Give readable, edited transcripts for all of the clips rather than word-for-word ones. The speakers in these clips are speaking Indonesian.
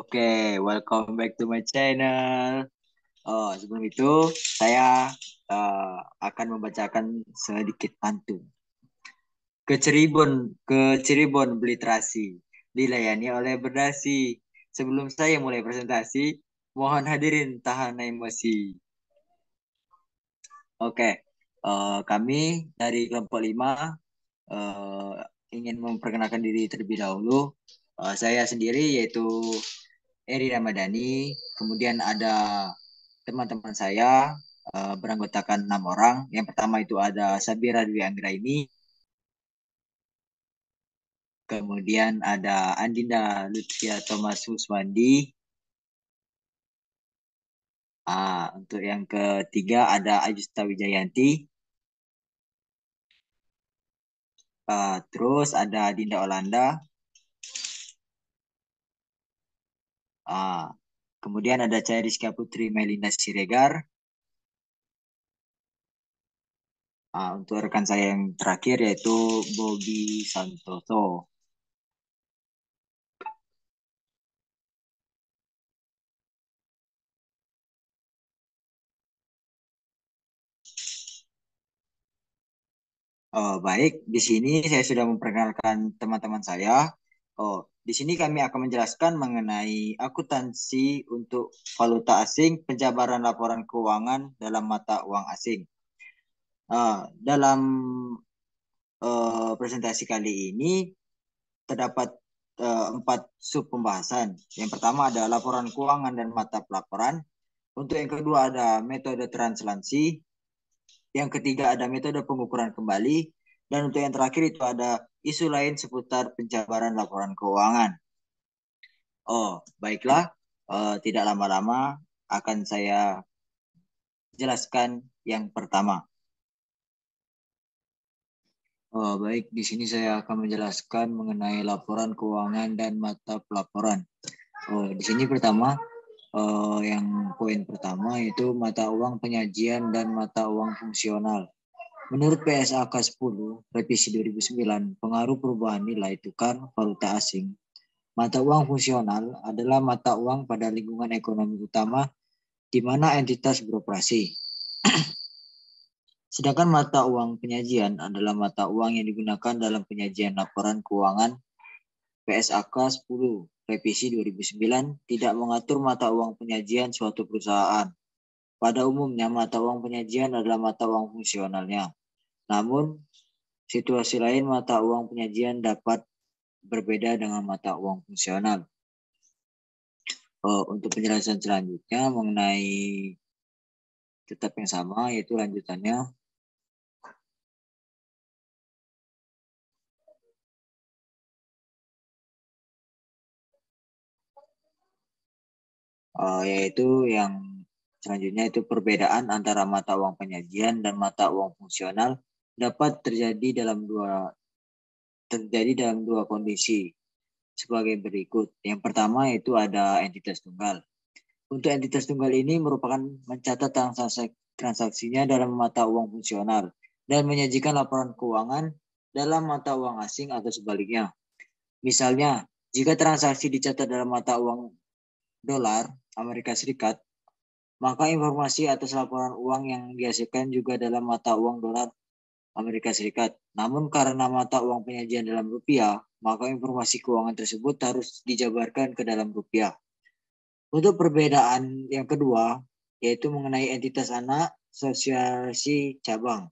Oke, welcome back to my channel. Sebelum itu saya akan membacakan sedikit pantun. Ke Cirebon beli terasi, dilayani oleh berdasi. Sebelum saya mulai presentasi, mohon hadirin tahan emosi. Oke, kami dari kelompok 5 eh, ingin memperkenalkan diri terlebih dahulu. Saya sendiri yaitu Eri Ramadhani, kemudian ada teman-teman saya beranggotakan 6 orang. Yang pertama itu ada Sabira Dwi Anggraini, kemudian ada Andinda Lutfia Thomas Huswandi. Untuk yang ketiga ada Ajusta Wijayanti. Terus ada Dinda Olanda. Kemudian ada Chayriska Putri Melinda Siregar. Untuk rekan saya yang terakhir yaitu Bobby Santoso. Baik, di sini saya sudah memperkenalkan teman-teman saya. Di sini kami akan menjelaskan mengenai akuntansi untuk valuta asing, penjabaran laporan keuangan dalam mata uang asing. Dalam presentasi kali ini terdapat 4 sub pembahasan. Yang pertama ada laporan keuangan dan mata pelaporan. Untuk yang kedua ada metode translasi. Yang ketiga ada metode pengukuran kembali. Dan untuk yang terakhir itu ada isu lain seputar penjabaran laporan keuangan. Baiklah. Tidak lama-lama akan saya jelaskan yang pertama. Baik, di sini saya akan menjelaskan mengenai laporan keuangan dan mata pelaporan. Di sini pertama, yang poin pertama itu mata uang penyajian dan mata uang fungsional. Menurut PSAK 10, revisi 2009, pengaruh perubahan nilai tukar valuta asing, mata uang fungsional adalah mata uang pada lingkungan ekonomi utama di mana entitas beroperasi. Sedangkan mata uang penyajian adalah mata uang yang digunakan dalam penyajian laporan keuangan. PSAK 10, revisi 2009, tidak mengatur mata uang penyajian suatu perusahaan. Pada umumnya, mata uang penyajian adalah mata uang fungsionalnya. Namun, situasi lain mata uang penyajian dapat berbeda dengan mata uang fungsional. Untuk penjelasan selanjutnya mengenai tetap yang sama, yaitu lanjutannya. Yaitu yang selanjutnya itu perbedaan antara mata uang penyajian dan mata uang fungsional dapat terjadi dalam dua kondisi sebagai berikut. Yang pertama itu ada entitas tunggal. Untuk entitas tunggal ini merupakan mencatat transaksinya dalam mata uang fungsional dan menyajikan laporan keuangan dalam mata uang asing atau sebaliknya. Misalnya, jika transaksi dicatat dalam mata uang dolar Amerika Serikat, maka informasi atas laporan uang yang dihasilkan juga dalam mata uang dolar Amerika Serikat. Namun karena mata uang penyajian dalam rupiah, maka informasi keuangan tersebut harus dijabarkan ke dalam rupiah. Untuk perbedaan yang kedua, yaitu mengenai entitas anak asosiasi cabang.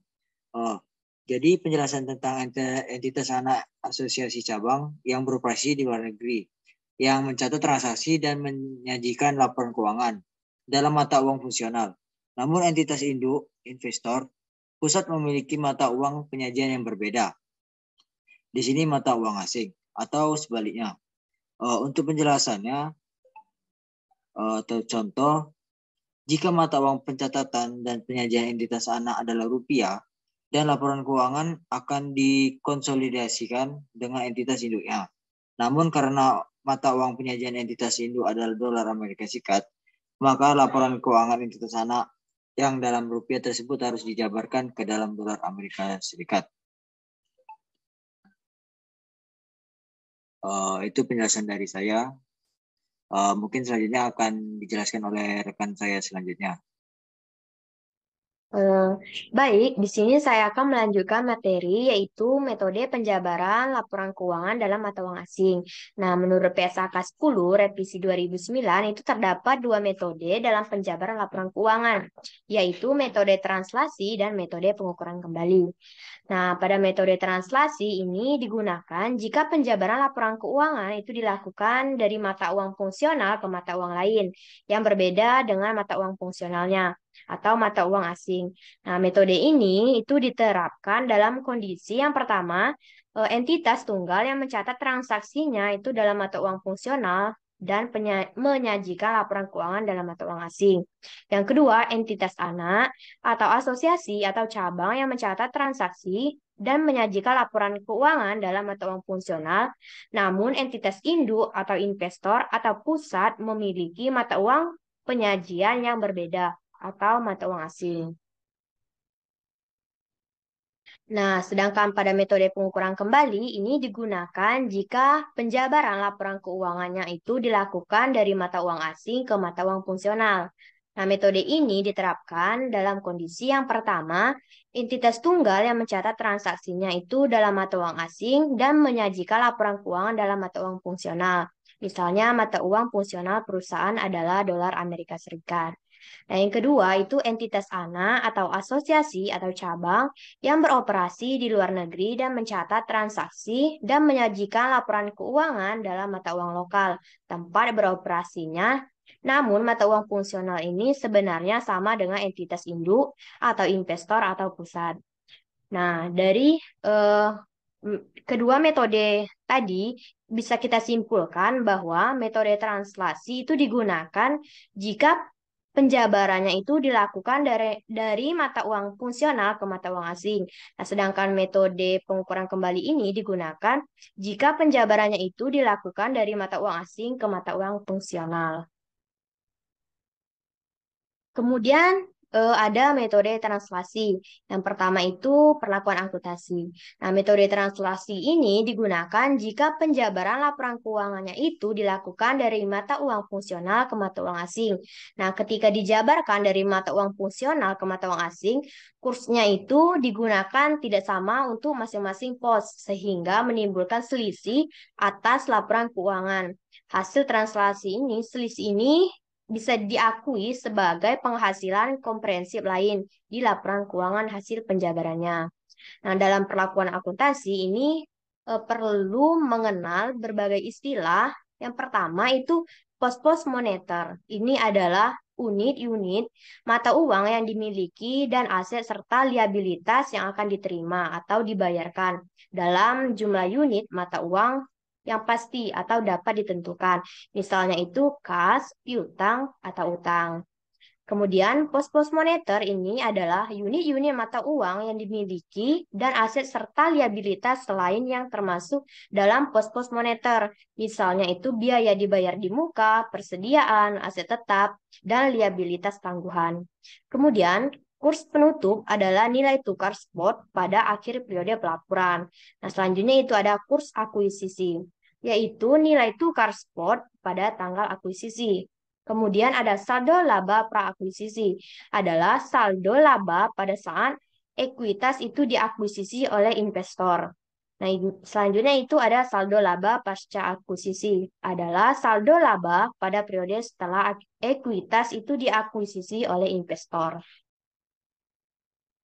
Jadi penjelasan tentang entitas anak asosiasi cabang yang beroperasi di luar negeri, yang mencatat transaksi dan menyajikan laporan keuangan dalam mata uang fungsional. Namun entitas induk, investor, pusat memiliki mata uang penyajian yang berbeda. Di sini mata uang asing atau sebaliknya. Untuk penjelasannya atau contoh, jika mata uang pencatatan dan penyajian entitas anak adalah rupiah, dan laporan keuangan akan dikonsolidasikan dengan entitas induknya. Namun karena mata uang penyajian entitas induk adalah dolar Amerika Serikat, maka laporan keuangan entitas anak yang dalam rupiah tersebut harus dijabarkan ke dalam dolar Amerika Serikat. Itu penjelasan dari saya. Mungkin selanjutnya akan dijelaskan oleh rekan saya selanjutnya. Eh, Baik, di sini saya akan melanjutkan materi yaitu metode penjabaran laporan keuangan dalam mata uang asing. Nah, menurut PSAK 10 revisi 2009 itu terdapat dua metode dalam penjabaran laporan keuangan, yaitu metode translasi dan metode pengukuran kembali. Nah, pada metode translasi ini digunakan jika penjabaran laporan keuangan itu dilakukan dari mata uang fungsional ke mata uang lain yang berbeda dengan mata uang fungsionalnya atau mata uang asing. Nah, metode ini itu diterapkan dalam kondisi yang pertama, entitas tunggal yang mencatat transaksinya itu dalam mata uang fungsional dan menyajikan laporan keuangan dalam mata uang asing. Yang kedua, entitas anak atau asosiasi atau cabang yang mencatat transaksi dan menyajikan laporan keuangan dalam mata uang fungsional, namun entitas induk atau investor atau pusat memiliki mata uang penyajian yang berbeda atau mata uang asing. Nah, sedangkan pada metode pengukuran kembali ini digunakan jika penjabaran laporan keuangannya itu dilakukan dari mata uang asing ke mata uang fungsional. Nah, metode ini diterapkan dalam kondisi yang pertama, entitas tunggal yang mencatat transaksinya itu dalam mata uang asing dan menyajikan laporan keuangan dalam mata uang fungsional. Misalnya, mata uang fungsional perusahaan adalah dolar Amerika Serikat. Nah, yang kedua itu entitas anak atau asosiasi atau cabang yang beroperasi di luar negeri dan mencatat transaksi dan menyajikan laporan keuangan dalam mata uang lokal tempat beroperasinya. Namun, mata uang fungsional ini sebenarnya sama dengan entitas induk atau investor atau pusat. Nah, dari eh, kedua metode tadi bisa kita simpulkan bahwa metode translasi itu digunakan jika penjabarannya itu dilakukan dari mata uang fungsional ke mata uang asing. Nah, sedangkan metode pengukuran kembali ini digunakan jika penjabarannya itu dilakukan dari mata uang asing ke mata uang fungsional. Kemudian ada metode translasi. Yang pertama itu perlakuan akuntansi. Nah, metode translasi ini digunakan jika penjabaran laporan keuangannya itu dilakukan dari mata uang fungsional ke mata uang asing. Nah, ketika dijabarkan dari mata uang fungsional ke mata uang asing, kursnya itu digunakan tidak sama untuk masing-masing pos, sehingga menimbulkan selisih atas laporan keuangan. Hasil translasi ini, selisih ini bisa diakui sebagai penghasilan komprehensif lain di laporan keuangan hasil penjabarannya. Nah, dalam perlakuan akuntansi ini perlu mengenal berbagai istilah. Yang pertama itu pos-pos moneter. Ini adalah unit-unit mata uang yang dimiliki dan aset serta liabilitas yang akan diterima atau dibayarkan dalam jumlah unit mata uang yang pasti atau dapat ditentukan. Misalnya itu kas, piutang, atau utang. Kemudian, pos-pos moneter ini adalah unit-unit mata uang yang dimiliki dan aset serta liabilitas lain yang termasuk dalam pos-pos moneter. Misalnya itu biaya dibayar di muka, persediaan, aset tetap, dan liabilitas tangguhan. Kemudian, kurs penutup adalah nilai tukar spot pada akhir periode pelaporan. Nah, selanjutnya itu ada kurs akuisisi, yaitu nilai tukar spot pada tanggal akuisisi. Kemudian ada saldo laba praakuisisi, adalah saldo laba pada saat ekuitas itu diakuisisi oleh investor. Nah, selanjutnya itu ada saldo laba pasca akuisisi, adalah saldo laba pada periode setelah ekuitas itu diakuisisi oleh investor.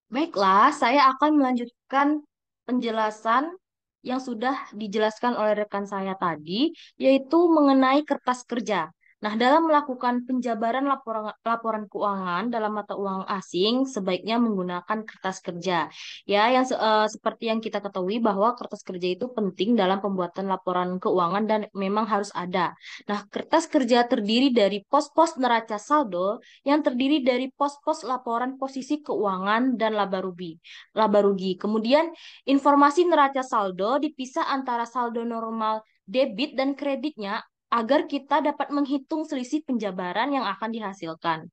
Baiklah, saya akan melanjutkan penjelasan yang sudah dijelaskan oleh rekan saya tadi, yaitu mengenai kertas kerja. Nah, dalam melakukan penjabaran laporan, laporan keuangan dalam mata uang asing, sebaiknya menggunakan kertas kerja. Ya, yang seperti yang kita ketahui bahwa kertas kerja itu penting dalam pembuatan laporan keuangan dan memang harus ada. Nah, kertas kerja terdiri dari pos-pos neraca saldo yang terdiri dari pos-pos laporan posisi keuangan dan laba rugi. Laba rugi. Kemudian informasi neraca saldo dipisah antara saldo normal debit dan kreditnya agar kita dapat menghitung selisih penjabaran yang akan dihasilkan.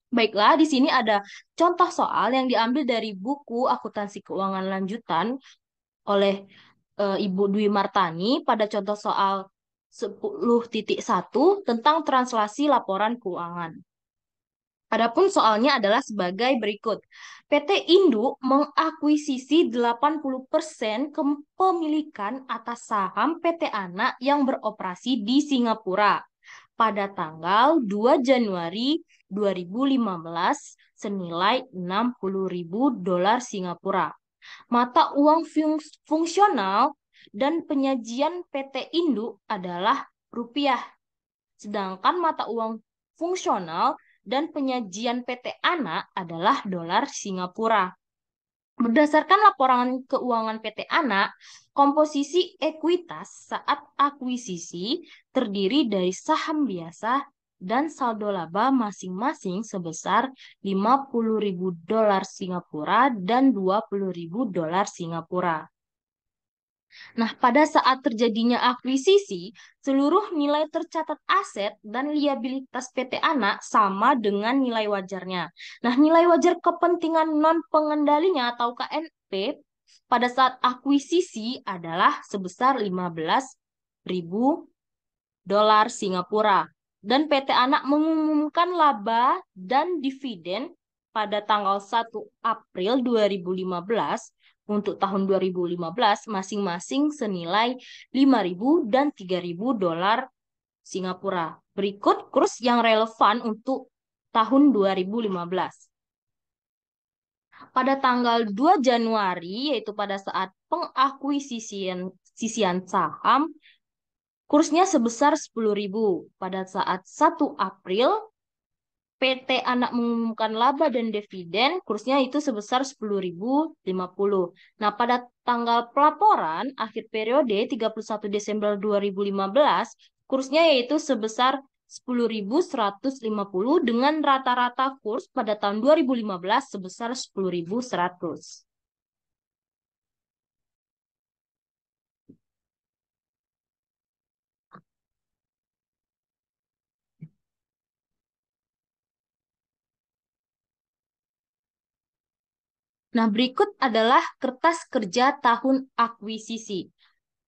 Baiklah, di sini ada contoh soal yang diambil dari buku akuntansi keuangan lanjutan oleh Ibu Dwi Martani pada contoh soal 10.1 tentang translasi laporan keuangan. Adapun soalnya adalah sebagai berikut. PT Induk mengakuisisi 80% kepemilikan atas saham PT Anak yang beroperasi di Singapura pada tanggal 2 Januari 2015 senilai 60.000 dolar Singapura. Mata uang fungsional dan penyajian PT Induk adalah rupiah. Sedangkan mata uang fungsional dan penyajian PT Anak adalah dolar Singapura. Berdasarkan laporan keuangan PT Anak, komposisi ekuitas saat akuisisi terdiri dari saham biasa dan saldo laba masing-masing sebesar 50.000 dolar Singapura dan 20.000 dolar Singapura. Nah, pada saat terjadinya akuisisi, seluruh nilai tercatat aset dan liabilitas PT Anak sama dengan nilai wajarnya. Nah, nilai wajar kepentingan non-pengendalinya atau KNP pada saat akuisisi adalah sebesar 15.000 dolar Singapura. Dan PT Anak mengumumkan laba dan dividen pada tanggal 1 April 2015 untuk tahun 2015 masing-masing senilai 5.000 dan 3.000 dolar Singapura. Berikut kurs yang relevan untuk tahun 2015. Pada tanggal 2 Januari, yaitu pada saat pengakuisisian saham, kursnya sebesar 10.000. Pada saat 1 April, PT Anak mengumumkan laba dan dividen, kursnya itu sebesar 10.050. Nah, pada tanggal pelaporan akhir periode 31 Desember 2015, kursnya yaitu sebesar 10.150 dengan rata-rata kurs pada tahun 2015 sebesar 10.100. Nah, berikut adalah kertas kerja tahun akuisisi.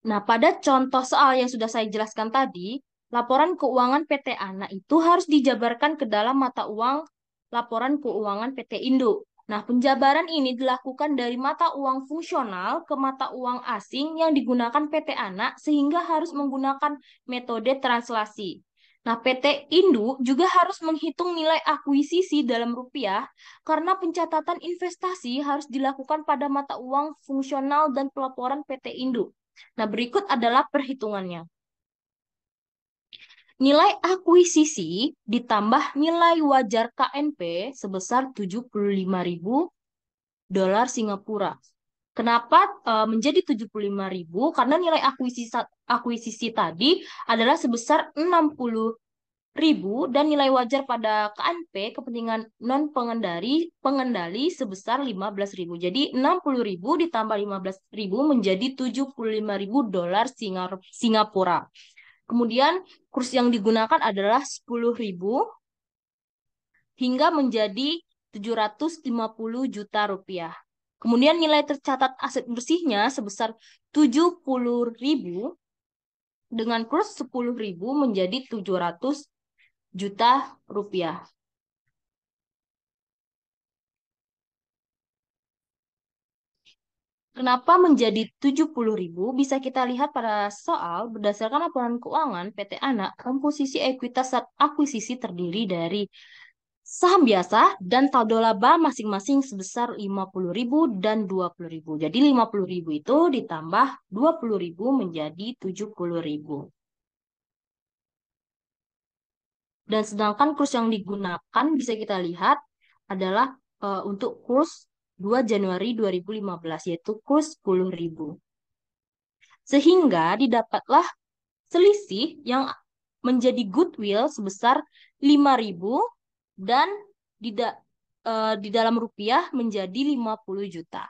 Nah, pada contoh soal yang sudah saya jelaskan tadi, laporan keuangan PT Anak itu harus dijabarkan ke dalam mata uang laporan keuangan PT Induk. Nah, penjabaran ini dilakukan dari mata uang fungsional ke mata uang asing yang digunakan PT Anak sehingga harus menggunakan metode translasi. Nah, PT Induk juga harus menghitung nilai akuisisi dalam rupiah karena pencatatan investasi harus dilakukan pada mata uang fungsional dan pelaporan PT Induk. Nah, berikut adalah perhitungannya. Nilai akuisisi ditambah nilai wajar KNP sebesar 75.000 dolar Singapura. Kenapa menjadi 75.000? Karena nilai akuisisi tadi adalah sebesar 60.000 dan nilai wajar pada KNP kepentingan non pengendali sebesar 15.000. Jadi 60.000 ditambah 15.000 menjadi 75.000 dolar Singapura. Kemudian kurs yang digunakan adalah 10.000 hingga menjadi 750 juta rupiah. Kemudian nilai tercatat aset bersihnya sebesar 70.000 dengan kurs 10.000 menjadi 700 juta rupiah. Kenapa menjadi 70.000? Bisa kita lihat pada soal berdasarkan laporan keuangan PT Anak, komposisi ekuitas saat akuisisi terdiri dari saham biasa dan saldo laba masing-masing sebesar 50.000 dan 20.000. Jadi 50.000 itu ditambah 20.000 menjadi 70.000. Dan sedangkan kurs yang digunakan bisa kita lihat adalah untuk kurs 2 Januari 2015 yaitu kurs 10.000. Sehingga didapatlah selisih yang menjadi goodwill sebesar 5.000 dan di dalam rupiah menjadi 50 juta.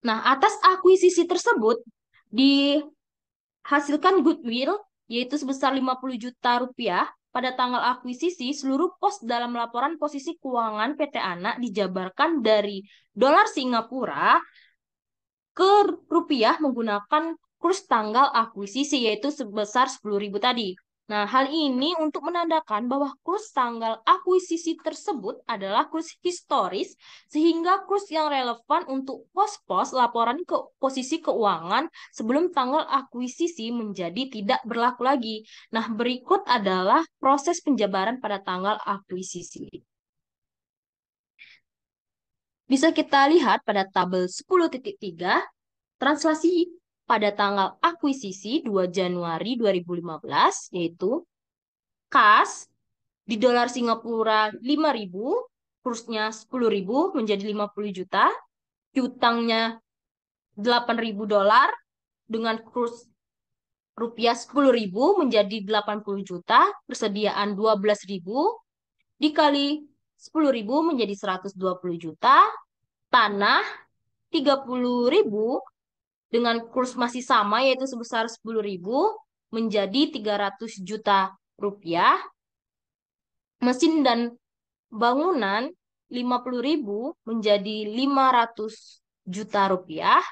Nah, atas akuisisi tersebut dihasilkan goodwill yaitu sebesar 50 juta rupiah. Pada tanggal akuisisi, seluruh pos dalam laporan posisi keuangan PT Anak dijabarkan dari dolar Singapura ke rupiah menggunakan kurs tanggal akuisisi, yaitu sebesar 10.000 tadi. Nah, hal ini untuk menandakan bahwa kurs tanggal akuisisi tersebut adalah kurs historis, sehingga kurs yang relevan untuk pos-pos laporan ke posisi keuangan sebelum tanggal akuisisi menjadi tidak berlaku lagi. Nah, berikut adalah proses penjabaran pada tanggal akuisisi. Bisa kita lihat pada tabel 10.3, translasi pada tanggal akuisisi 2 Januari 2015, yaitu kas di dolar Singapura 5.000, kursnya 10.000 menjadi 50 juta, piutangnya 8.000 dolar dengan kurs rupiah 10.000 menjadi 80 juta, persediaan 12.000 dikali 10.000 menjadi 120 juta, tanah 30.000 dengan kurs masih sama yaitu sebesar 10.000 menjadi 300 juta rupiah, mesin dan bangunan 50.000 menjadi 500 juta rupiah,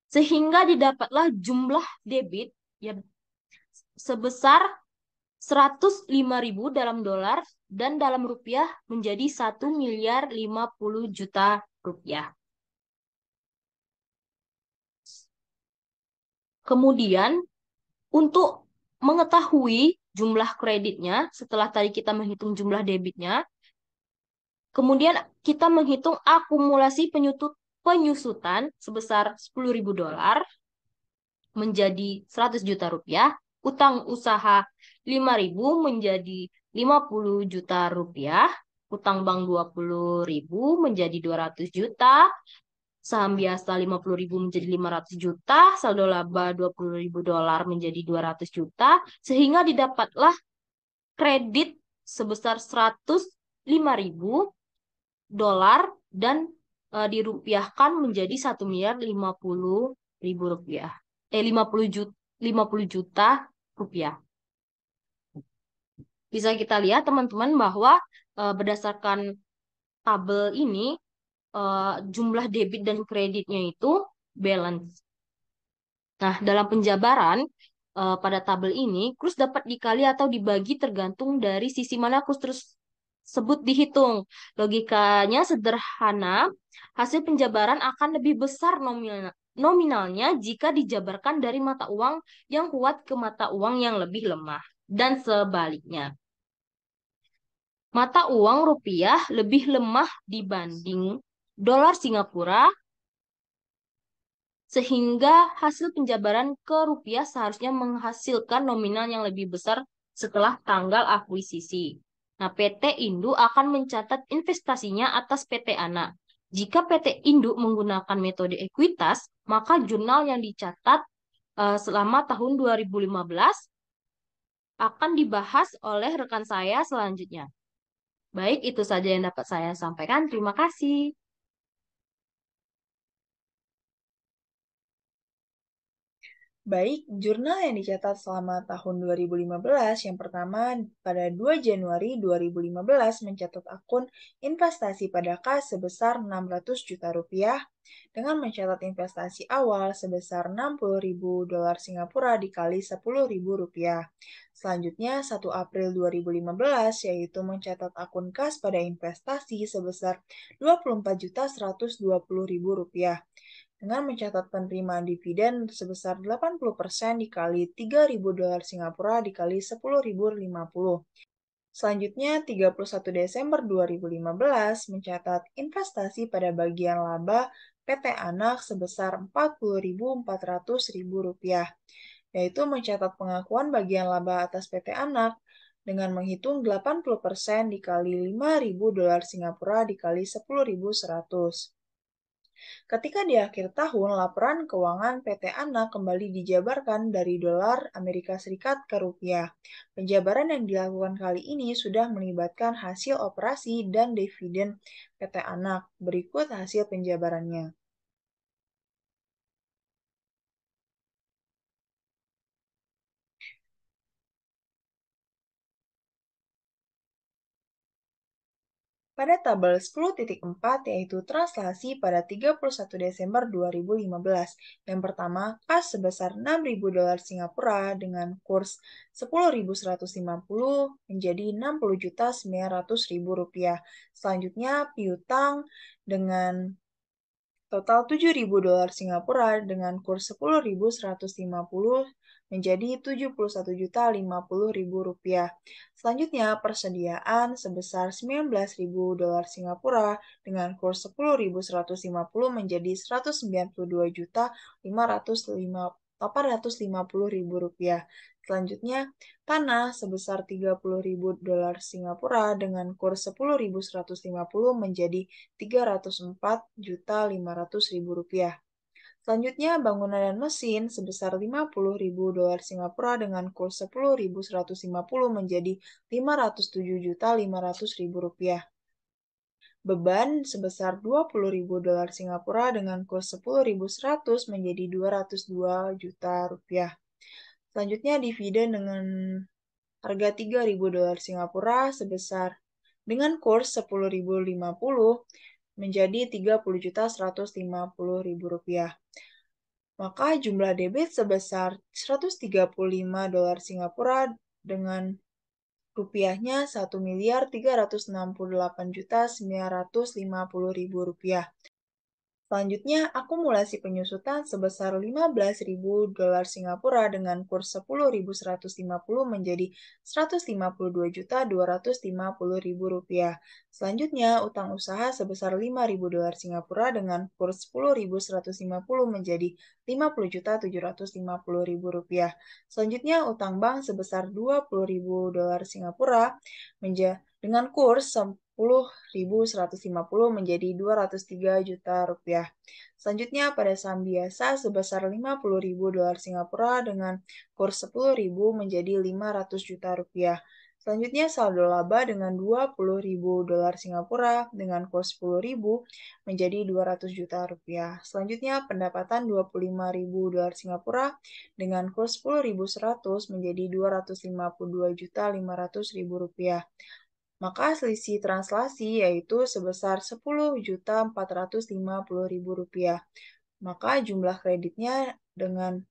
sehingga didapatlah jumlah debit ya sebesar 105.000 dalam dolar dan dalam rupiah menjadi 1.050.000.000 rupiah. Kemudian untuk mengetahui jumlah kreditnya setelah tadi kita menghitung jumlah debitnya, kemudian kita menghitung akumulasi penyusutan sebesar 10.000 dolar menjadi 100 juta rupiah, utang usaha 5.000 menjadi 50 juta rupiah, utang bank 20.000 menjadi 200 juta, saham biasa 50.000 menjadi 500 juta, saldo laba 20.000 dolar menjadi 200 juta, sehingga didapatlah kredit sebesar 105.000 dolar dan dirupiahkan menjadi 1.050.000 rupiah. 50 juta rupiah. Bisa kita lihat teman-teman bahwa berdasarkan tabel ini jumlah debit dan kreditnya itu balance. Nah, dalam penjabaran pada tabel ini, kurs dapat dikali atau dibagi tergantung dari sisi mana kurs tersebut dihitung. Logikanya sederhana, hasil penjabaran akan lebih besar nominalnya jika dijabarkan dari mata uang yang kuat ke mata uang yang lebih lemah, dan sebaliknya. Mata uang rupiah lebih lemah dibanding dolar Singapura, sehingga hasil penjabaran ke rupiah seharusnya menghasilkan nominal yang lebih besar setelah tanggal akuisisi. Nah, PT Induk akan mencatat investasinya atas PT Anak. Jika PT Induk menggunakan metode ekuitas, maka jurnal yang dicatat selama tahun 2015 akan dibahas oleh rekan saya selanjutnya. Baik, itu saja yang dapat saya sampaikan. Terima kasih. Baik, jurnal yang dicatat selama tahun 2015 yang pertama pada 2 Januari 2015 mencatat akun investasi pada kas sebesar 600 juta rupiah dengan mencatat investasi awal sebesar 60.000 dolar Singapura dikali 10.000 rupiah. Selanjutnya 1 April 2015 yaitu mencatat akun kas pada investasi sebesar 24.120.000 rupiah dengan mencatat penerimaan dividen sebesar 80% dikali 3.000 dolar Singapura dikali 10.050. Selanjutnya, 31 Desember 2015 mencatat investasi pada bagian laba PT Anak sebesar Rp40.400.000, yaitu mencatat pengakuan bagian laba atas PT Anak dengan menghitung 80% dikali 5.000 dolar Singapura dikali 10.100. Ketika di akhir tahun, laporan keuangan PT Anak kembali dijabarkan dari dolar Amerika Serikat ke rupiah. Penjabaran yang dilakukan kali ini sudah melibatkan hasil operasi dan dividen PT Anak. Berikut hasil penjabarannya. pada tabel 10.4 yaitu translasi pada 31 Desember 2015. Yang pertama, kas sebesar 6.000 dolar Singapura dengan kurs 10.150 menjadi 60.900.000 rupiah. Selanjutnya, piutang dengan total 7.000 dolar Singapura dengan kurs 10.150 menjadi 71.050.000 rupiah. Selanjutnya, persediaan sebesar 19.000 dolar Singapura dengan kurs 10.150 menjadi 192.550.850.000 rupiah. Selanjutnya, tanah sebesar 30.000 dolar Singapura dengan kurs 10.150 menjadi 304.500.000 rupiah. Selanjutnya, bangunan dan mesin sebesar 50.000 dolar Singapura dengan kurs 10.150 menjadi 507.500.000 rupiah. Beban sebesar 20.000 dolar Singapura dengan kurs 10.100 menjadi 202 juta rupiah. Selanjutnya, dividen dengan harga 3.000 dolar Singapura sebesar dengan kurs 10.050 menjadi 30.150.000 rupiah. Maka jumlah debit sebesar 135 dolar Singapura dengan rupiahnya 1.368.950.000 rupiah. Selanjutnya, akumulasi penyusutan sebesar 15.000 dolar Singapura dengan kurs 10.150 menjadi 152.250.000 rupiah. Selanjutnya, utang usaha sebesar 5.000 dolar Singapura dengan kurs 10.150 menjadi 50.750.000 rupiah. Selanjutnya, utang bank sebesar 20.000 dolar Singapura dengan kurs 10.150 menjadi 203 juta rupiah. Selanjutnya, pada saham biasa sebesar 50.000 dolar Singapura dengan kurs 10.000 menjadi 500 juta rupiah. Selanjutnya, saldo laba dengan 20.000 dolar Singapura dengan kurs 10.000 menjadi 200 juta rupiah. Selanjutnya, pendapatan 25.000 dolar Singapura dengan kurs 10.100 menjadi 252.500.000 rupiah. Maka selisih translasi yaitu sebesar 10.450.000 rupiah. Maka jumlah kreditnya dengan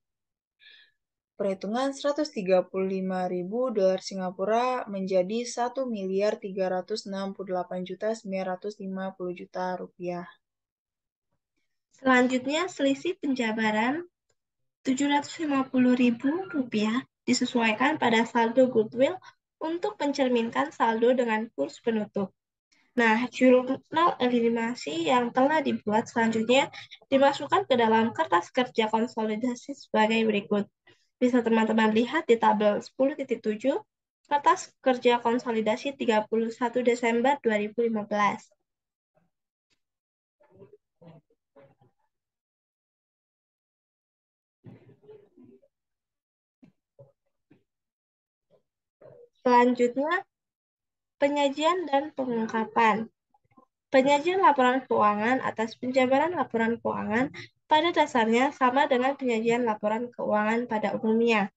perhitungan 135.000 dolar Singapura menjadi 1.368.950.000 rupiah. Selanjutnya, selisih penjabaran 750.000 rupiah disesuaikan pada saldo goodwill untuk mencerminkan saldo dengan kurs penutup. Nah, jurnal eliminasi yang telah dibuat selanjutnya dimasukkan ke dalam kertas kerja konsolidasi sebagai berikut. Bisa teman-teman lihat di tabel 10.7, kertas kerja konsolidasi 31 Desember 2015. Selanjutnya, penyajian dan pengungkapan. Penyajian laporan keuangan atas penjabaran laporan keuangan pada dasarnya sama dengan penyajian laporan keuangan pada umumnya.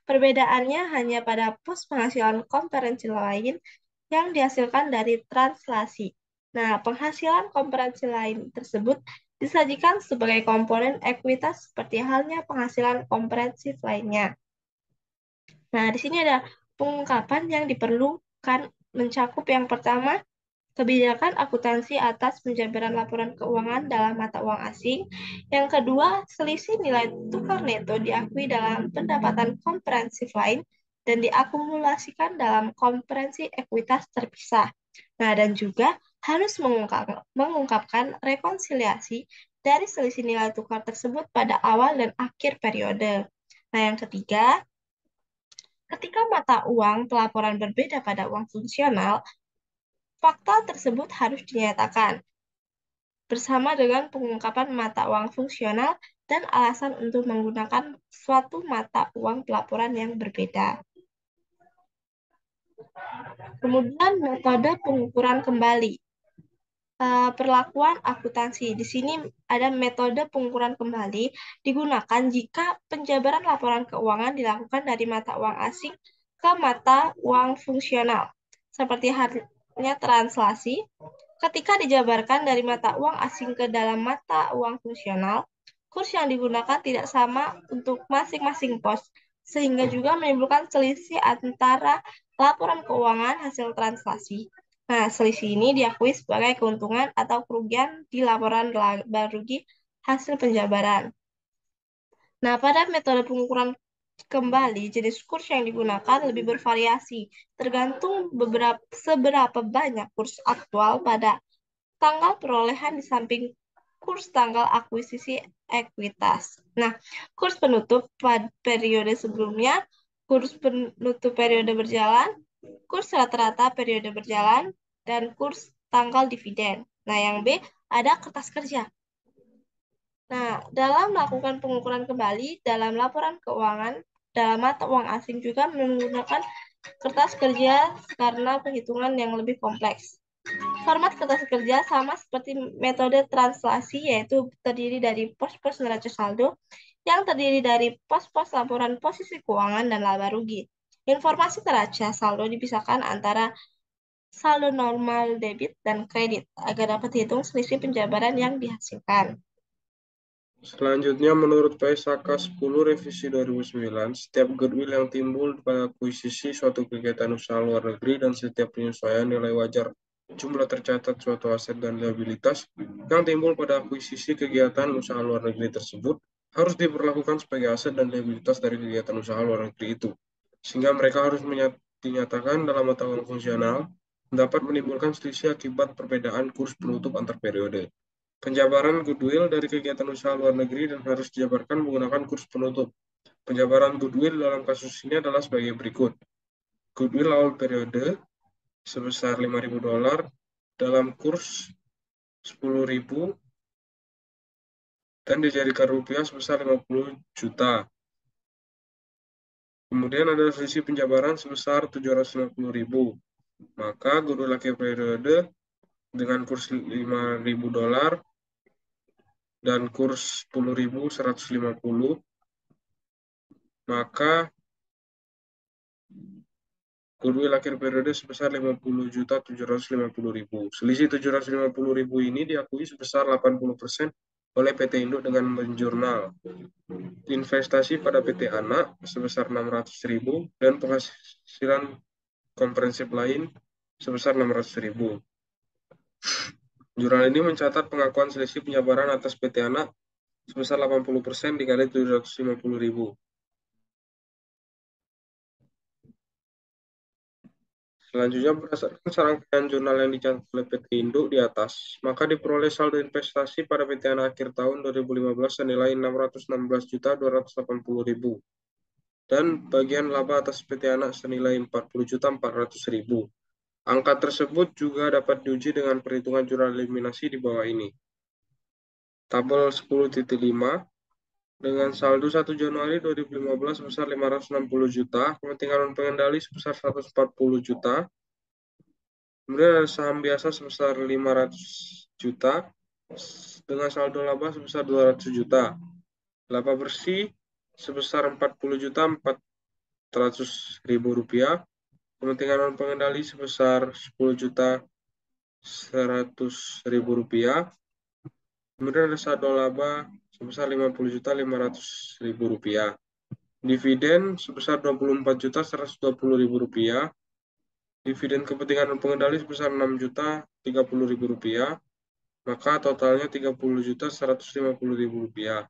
Perbedaannya hanya pada pos penghasilan komperensi lain yang dihasilkan dari translasi. Nah, penghasilan komperensi lain tersebut disajikan sebagai komponen ekuitas seperti halnya penghasilan komprehensif lainnya. Nah, di sini ada pengungkapan yang diperlukan mencakup yang pertama, kebijakan akuntansi atas penjabaran laporan keuangan dalam mata uang asing. Yang kedua, selisih nilai tukar neto diakui dalam pendapatan komprehensif lain dan diakumulasikan dalam komprehensi ekuitas terpisah. Nah, dan juga harus mengungkapkan rekonsiliasi dari selisih nilai tukar tersebut pada awal dan akhir periode. Nah, yang ketiga, ketika mata uang pelaporan berbeda pada uang fungsional, fakta tersebut harus dinyatakan bersama dengan pengungkapan mata uang fungsional dan alasan untuk menggunakan suatu mata uang pelaporan yang berbeda. Kemudian metode pengukuran kembali. Perlakuan akuntansi. Di sini ada metode pengukuran kembali digunakan jika penjabaran laporan keuangan dilakukan dari mata uang asing ke mata uang fungsional. Seperti sifatnya translasi. Ketika dijabarkan dari mata uang asing ke dalam mata uang fungsional, kurs yang digunakan tidak sama untuk masing-masing pos, sehingga juga menimbulkan selisih antara laporan keuangan hasil translasi. Nah, selisih ini diakui sebagai keuntungan atau kerugian di laporan laba rugi hasil penjabaran. Nah, pada metode pengukuran kembali, jenis kurs yang digunakan lebih bervariasi, tergantung seberapa banyak kurs aktual pada tanggal perolehan di samping kurs tanggal akuisisi ekuitas. Nah, kurs penutup pada periode sebelumnya, kurs penutup periode berjalan, kurs rata-rata periode berjalan, dan kurs tanggal dividen. Nah, yang B ada kertas kerja. Nah, dalam melakukan pengukuran kembali dalam laporan keuangan dalam mata uang asing juga menggunakan kertas kerja karena perhitungan yang lebih kompleks. Format kertas kerja sama seperti metode translasi, yaitu terdiri dari pos-pos neraca saldo yang terdiri dari pos-pos laporan posisi keuangan dan laba rugi. Informasi neraca saldo dipisahkan antara saldo normal debit dan kredit agar dapat dihitung selisih penjabaran yang dihasilkan. Selanjutnya, menurut PSAK 10 Revisi 2009, setiap goodwill yang timbul pada akuisisi suatu kegiatan usaha luar negeri dan setiap penyesuaian nilai wajar jumlah tercatat suatu aset dan liabilitas yang timbul pada akuisisi kegiatan usaha luar negeri tersebut harus diperlakukan sebagai aset dan liabilitas dari kegiatan usaha luar negeri itu, sehingga mereka harus dinyatakan dalam mata uang fungsional dapat menimbulkan selisih akibat perbedaan kurs penutup antar periode. Penjabaran goodwill dari kegiatan usaha luar negeri dan harus dijabarkan menggunakan kurs penutup. Penjabaran goodwill dalam kasus ini adalah sebagai berikut. Goodwill awal periode sebesar $5.000 dalam kurs 10.000 dan dijadikan rupiah sebesar 50 juta. Kemudian ada selisih penjabaran sebesar 750.000. Maka goodwill akhir periode dengan kurs $5.000 dan kurs 10.150, maka goodwill akhir periode sebesar 50.750.000. Selisih 750.000 ini diakui sebesar 80% oleh PT Induk dengan menjurnal investasi pada PT Anak sebesar 600.000 dan penghasilan komprehensif lain sebesar 600.000. Jurnal ini mencatat pengakuan selisih penjabaran atas PT Anak sebesar 80% dikali 750.000. Selanjutnya, berdasarkan serangkaian jurnal yang dicatat oleh PT Induk di atas, maka diperoleh saldo investasi pada PT Anak akhir tahun 2015 senilai 616.280.000 dan bagian laba atas PT Anak senilai 40.400.000. Angka tersebut juga dapat diuji dengan perhitungan jurnal eliminasi di bawah ini. Tabel 10.5 dengan saldo 1 Januari 2015 sebesar 560 juta, kepentingan pengendali sebesar 140 juta, kemudian ada saham biasa sebesar 500 juta, dengan saldo laba sebesar 200 juta. Laba bersih sebesar 40 juta 400.000 rupiah, kepentingan pengendali sebesar 10 juta 100.000 rupiah, kemudian ada saldo laba sebesar 50 juta 500.000 rupiah. Dividen sebesar 24 juta 120.000 rupiah. Dividen kepentingan pengendali sebesar 6 juta 30.000 rupiah. Maka totalnya 30 juta 150.000 rupiah.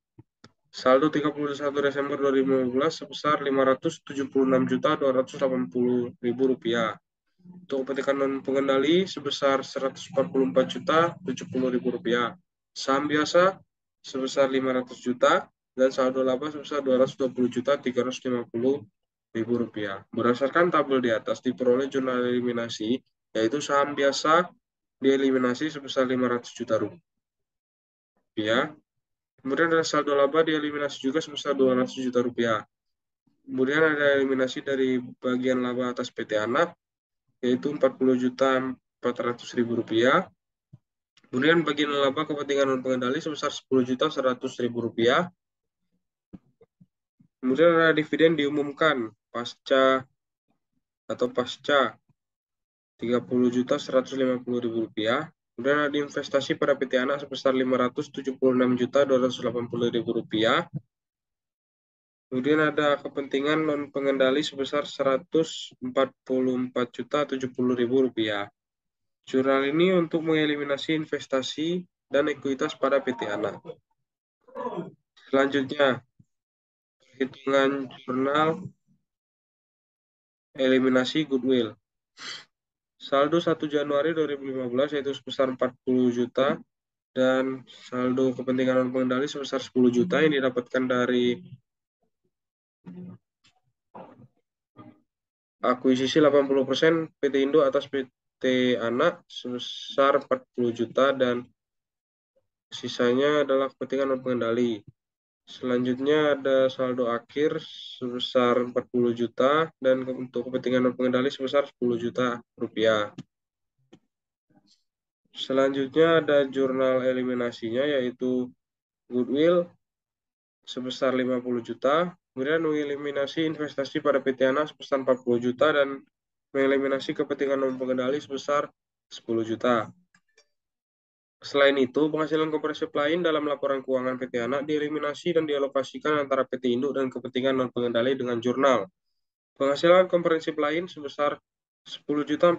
Saldo 31 Desember 2015 sebesar 576 juta 280.000 rupiah. Untuk kepentingan non pengendali sebesar 144 juta 70.000 rupiah. Saham biasa sebesar 500 juta dan saldo laba sebesar 220 juta 350.000 rupiah. Berdasarkan tabel di atas diperoleh jurnal eliminasi, yaitu saham biasa dieliminasi sebesar 500 juta rupiah. Kemudian ada saldo laba dieliminasi juga sebesar 200 juta rupiah. Kemudian ada eliminasi dari bagian laba atas PT Anak, yaitu 40 juta 400.000 rupiah. Kemudian bagian laba kepentingan non pengendali sebesar 10 juta 100.000 rupiah. Kemudian ada dividen diumumkan pasca Rp30.150.000. Kemudian ada investasi pada PT Anak sebesar Rp576.280.000. Kemudian ada kepentingan non pengendali sebesar Rp144.070.000. Jurnal ini untuk mengeliminasi investasi dan ekuitas pada PT Anak. Selanjutnya, perhitungan jurnal eliminasi goodwill. Saldo 1 Januari 2015 yaitu sebesar 40 juta dan saldo kepentingan non pengendali sebesar 10 juta yang didapatkan dari akuisisi 80% PT Indo atas PT Anak sebesar 40 juta dan sisanya adalah kepentingan non pengendali. Selanjutnya ada saldo akhir sebesar 40 juta dan untuk kepentingan non pengendali sebesar 10 juta rupiah. Selanjutnya ada jurnal eliminasinya yaitu goodwill sebesar 50 juta, kemudian mengeliminasi investasi pada PT Anak sebesar 40 juta dan mengeliminasi kepentingan non pengendali sebesar 10 juta. Selain itu, penghasilan komprehensif lain dalam laporan keuangan PT Anak dieliminasi dan dialokasikan antara PT Induk dan kepentingan non pengendali dengan jurnal. Penghasilan komprehensif lain sebesar 10.450.000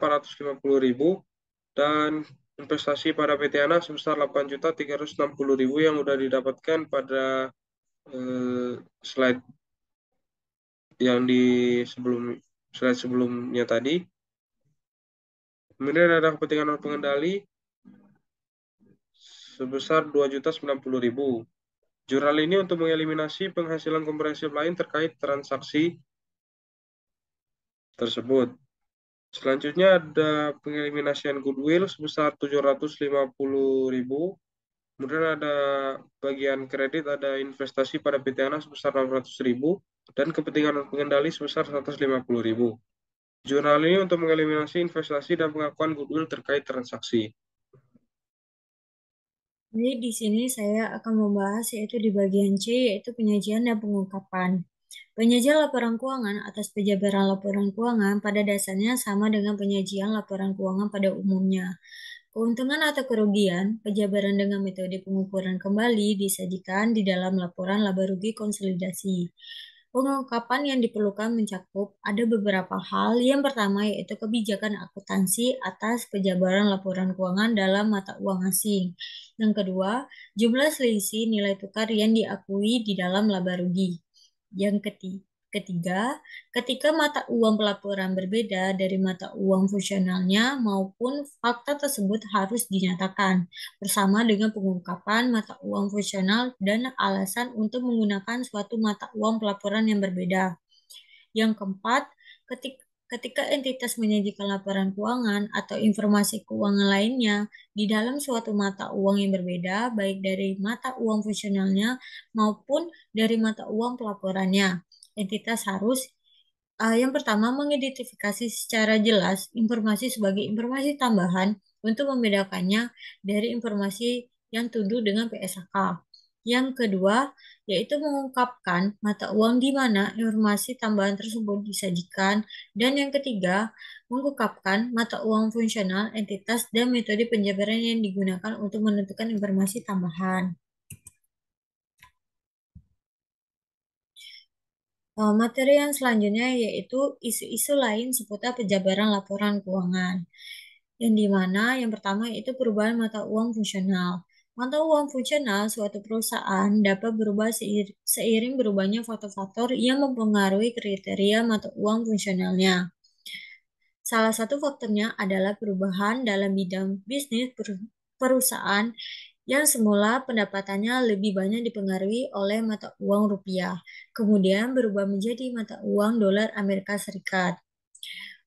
dan investasi pada PT Anak sebesar 8.360.000 yang sudah didapatkan pada slide yang di slide sebelumnya tadi. Kemudian ada kepentingan non pengendali sebesar 2.090.000. Jurnal ini untuk mengeliminasi penghasilan komprehensif lain terkait transaksi tersebut. Selanjutnya ada pengeliminasian goodwill sebesar 750.000. Kemudian ada bagian kredit, ada investasi pada PT Anak sebesar 600.000 dan kepentingan non pengendali sebesar 150.000. Jurnal ini untuk mengeliminasi investasi dan pengakuan goodwill terkait transaksi. Jadi di sini saya akan membahas yaitu di bagian C yaitu penyajian dan pengungkapan. Penyajian laporan keuangan atas penjabaran laporan keuangan pada dasarnya sama dengan penyajian laporan keuangan pada umumnya. Keuntungan atau kerugian penjabaran dengan metode pengukuran kembali disajikan di dalam laporan laba rugi konsolidasi. Pengungkapan yang diperlukan mencakup ada beberapa hal. Yang pertama yaitu kebijakan akuntansi atas penjabaran laporan keuangan dalam mata uang asing. Yang kedua, jumlah selisih nilai tukar yang diakui di dalam laba rugi. Yang ketiga, ketika mata uang pelaporan berbeda dari mata uang fungsionalnya maupun fakta tersebut harus dinyatakan bersama dengan pengungkapan mata uang fungsional dan alasan untuk menggunakan suatu mata uang pelaporan yang berbeda. Yang keempat, ketika entitas menyajikan laporan keuangan atau informasi keuangan lainnya di dalam suatu mata uang yang berbeda, baik dari mata uang fungsionalnya maupun dari mata uang pelaporannya, entitas harus yang pertama mengidentifikasi secara jelas informasi sebagai informasi tambahan untuk membedakannya dari informasi yang tuduh dengan PSAK. Yang kedua, yaitu mengungkapkan mata uang di mana informasi tambahan tersebut disajikan. Dan yang ketiga, mengungkapkan mata uang fungsional, entitas, dan metode penjabaran yang digunakan untuk menentukan informasi tambahan. Materi yang selanjutnya yaitu isu-isu lain seputar penjabaran laporan keuangan. Yang dimana yang pertama yaitu perubahan mata uang fungsional. Mata uang fungsional suatu perusahaan dapat berubah seiring berubahnya faktor-faktor yang mempengaruhi kriteria mata uang fungsionalnya. Salah satu faktornya adalah perubahan dalam bidang bisnis perusahaan yang semula pendapatannya lebih banyak dipengaruhi oleh mata uang rupiah, kemudian berubah menjadi mata uang dolar Amerika Serikat.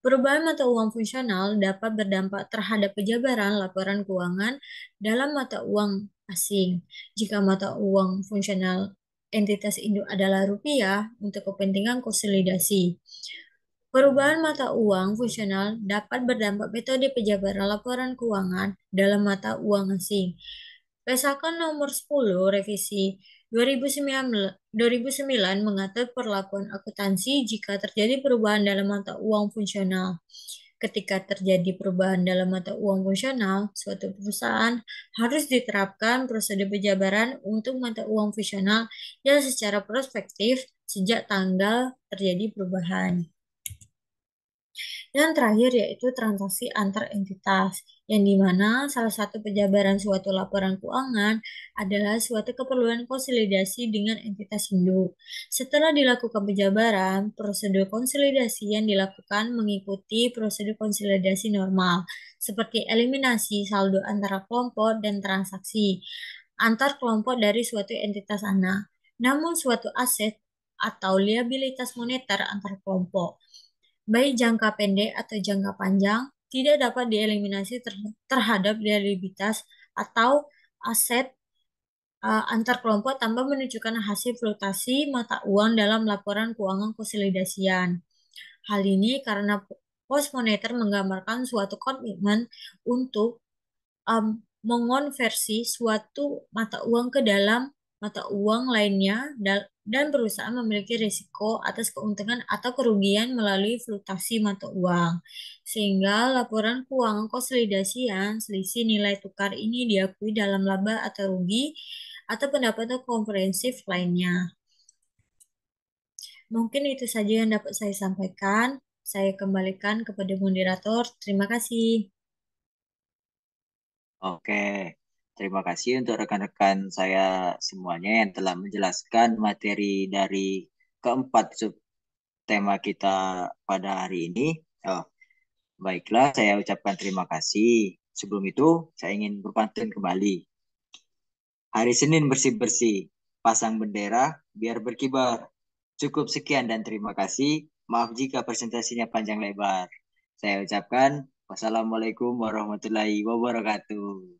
Perubahan mata uang fungsional dapat berdampak terhadap penjabaran laporan keuangan dalam mata uang asing. Jika mata uang fungsional entitas induk adalah rupiah untuk kepentingan konsolidasi. Perubahan mata uang fungsional dapat berdampak metode penjabaran laporan keuangan dalam mata uang asing. Pesakan nomor 10 revisi 2009 mengatur perlakuan akuntansi jika terjadi perubahan dalam mata uang fungsional. Ketika terjadi perubahan dalam mata uang fungsional, suatu perusahaan harus diterapkan prosedur penjabaran untuk mata uang fungsional yang secara prospektif sejak tanggal terjadi perubahan. Yang terakhir yaitu transaksi antar entitas, yang dimana salah satu penjabaran suatu laporan keuangan adalah suatu keperluan konsolidasi dengan entitas induk. Setelah dilakukan penjabaran, prosedur konsolidasi yang dilakukan mengikuti prosedur konsolidasi normal, seperti eliminasi saldo antara kelompok dan transaksi antar kelompok dari suatu entitas anak. Namun suatu aset atau liabilitas moneter antar kelompok, baik jangka pendek atau jangka panjang, tidak dapat dieliminasi terhadap liabilitas atau aset antar kelompok tanpa menunjukkan hasil fluktuasi mata uang dalam laporan keuangan konsolidasian. Hal ini karena pos moneter menggambarkan suatu komitmen untuk mengonversi suatu mata uang ke dalam mata uang lainnya dan berusaha memiliki risiko atas keuntungan atau kerugian melalui fluktuasi mata uang. Sehingga laporan keuangan konsolidasian selisih nilai tukar ini diakui dalam laba atau rugi atau pendapatan komprehensif lainnya. Mungkin itu saja yang dapat saya sampaikan. Saya kembalikan kepada moderator. Terima kasih. Oke, terima kasih untuk rekan-rekan saya semuanya yang telah menjelaskan materi dari keempat subtema kita pada hari ini. Oh, baiklah, saya ucapkan terima kasih. Sebelum itu, saya ingin berpantun kembali. Hari Senin bersih-bersih, pasang bendera biar berkibar. Cukup sekian dan terima kasih. Maaf jika presentasinya panjang lebar. Saya ucapkan wassalamualaikum warahmatullahi wabarakatuh.